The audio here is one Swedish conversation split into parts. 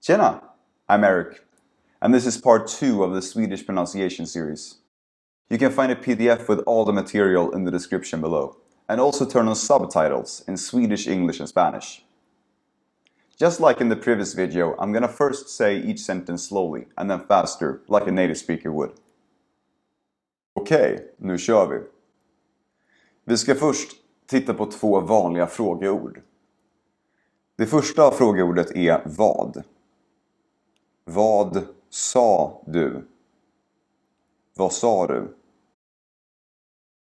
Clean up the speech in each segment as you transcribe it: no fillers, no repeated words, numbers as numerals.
Tjena! I'm Eric, and this is part 2 of the Swedish pronunciation series. You can find a PDF with all the material in the description below, and also turn on subtitles in Swedish, English, and Spanish. Just like in the previous video, I'm gonna first say each sentence slowly, and then faster, like a native speaker would. Okej, nu kör vi. Vi ska först titta på 2 vanliga frågeord. Det första frågeordet är vad. Vad sa du? Vad sa du?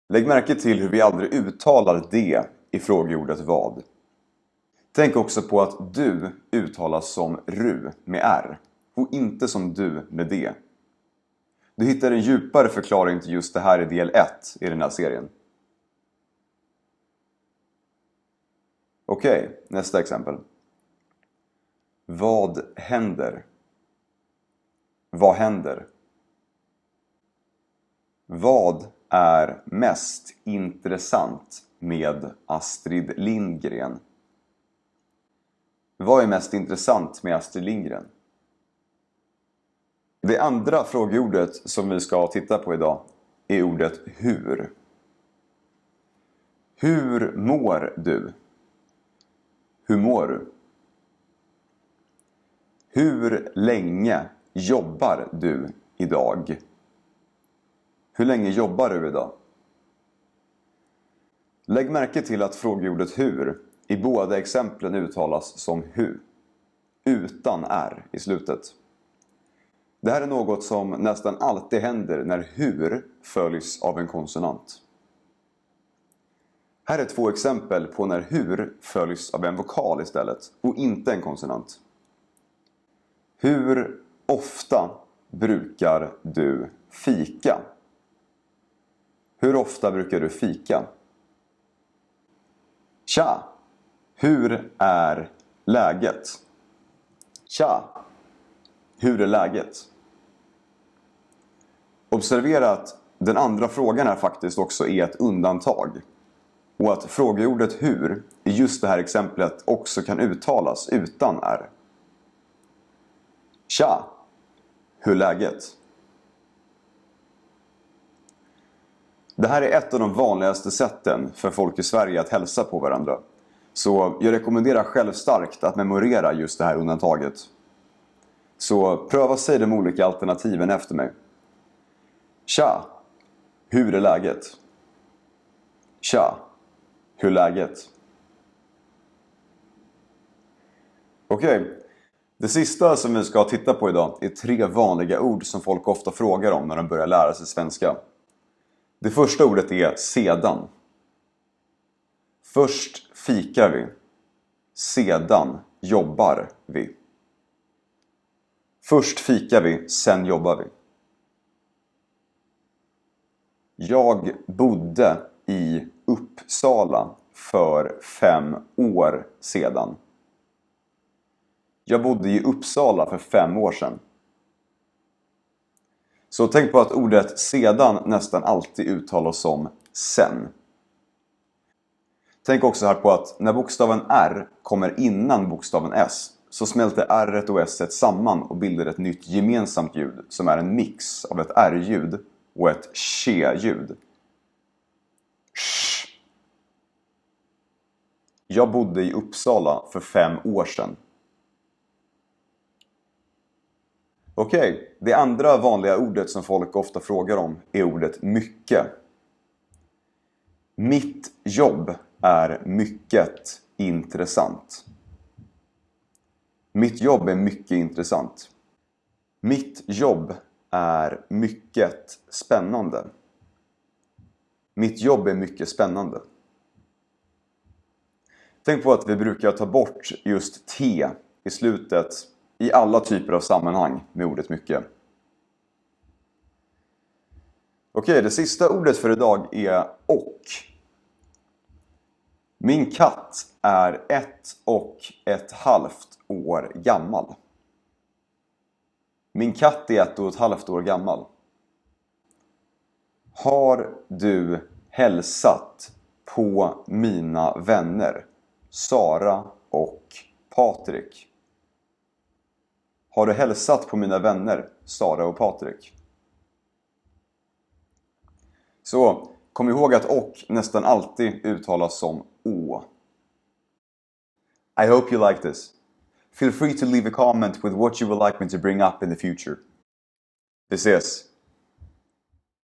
Lägg märke till hur vi aldrig uttalar det i frågeordet vad. Tänk också på att du uttalas som ru med r och inte som du med d. Du hittar en djupare förklaring till just det här i del 1 i den här serien. Okej, nästa exempel. Vad händer? Vad händer? Vad är mest intressant med Astrid Lindgren? Vad är mest intressant med Astrid Lindgren? Det andra frågeordet som vi ska titta på idag är ordet hur. Hur mår du? Hur mår du? Hur länge jobbar du idag? Hur länge jobbar du idag? Lägg märke till att frågeordet hur i båda exemplen uttalas som hu, utan r i slutet. Det här är något som nästan alltid händer när hur följs av en konsonant. Här är 2 exempel på när hur följs av en vokal istället och inte en konsonant. Hur ofta brukar du fika? Hur ofta brukar du fika? Tja! Hur är läget? Tja! Hur är läget? Observera att den andra frågan här faktiskt också är ett undantag. Och att frågeordet hur i just det här exemplet också kan uttalas utan r. Tja! Hur är läget? Det här är ett av de vanligaste sätten för folk i Sverige att hälsa på varandra. Så jag rekommenderar självstarkt att memorera just det här undantaget. Så pröva sig de olika alternativen efter mig. Tja! Hur är läget? Tja! Hur är läget? Okej. Det sista som vi ska titta på idag är 3 vanliga ord som folk ofta frågar om när de börjar lära sig svenska. Det första ordet är sedan. Först fikar vi. Sedan jobbar vi. Först fikar vi, sen jobbar vi. Jag bodde i Uppsala för 5 år sedan. Jag bodde i Uppsala för 5 år sedan. Så tänk på att ordet sedan nästan alltid uttalas som sen. Tänk också här på att när bokstaven R kommer innan bokstaven S så smälter R och S samman och bildar ett nytt gemensamt ljud som är en mix av ett R-ljud och ett sh-ljud. Sh. Jag bodde i Uppsala för 5 år sedan. Okej, det andra vanliga ordet som folk ofta frågar om är ordet mycket. Mitt jobb är mycket intressant. Mitt jobb är mycket intressant. Mitt jobb är mycket spännande. Mitt jobb är mycket spännande. Tänk på att vi brukar ta bort just T i slutet i alla typer av sammanhang med ordet mycket. Okej, det sista ordet för idag är och. Min katt är 1,5 år gammal. Min katt är 1,5 år gammal. Har du hälsat på mina vänner Sara och Patrik? Har du hälsat på mina vänner, Sara och Patrik? Så, kom ihåg att och nästan alltid uttalas som å. I hope you like this. Feel free to leave a comment with what you would like me to bring up in the future. Vi ses!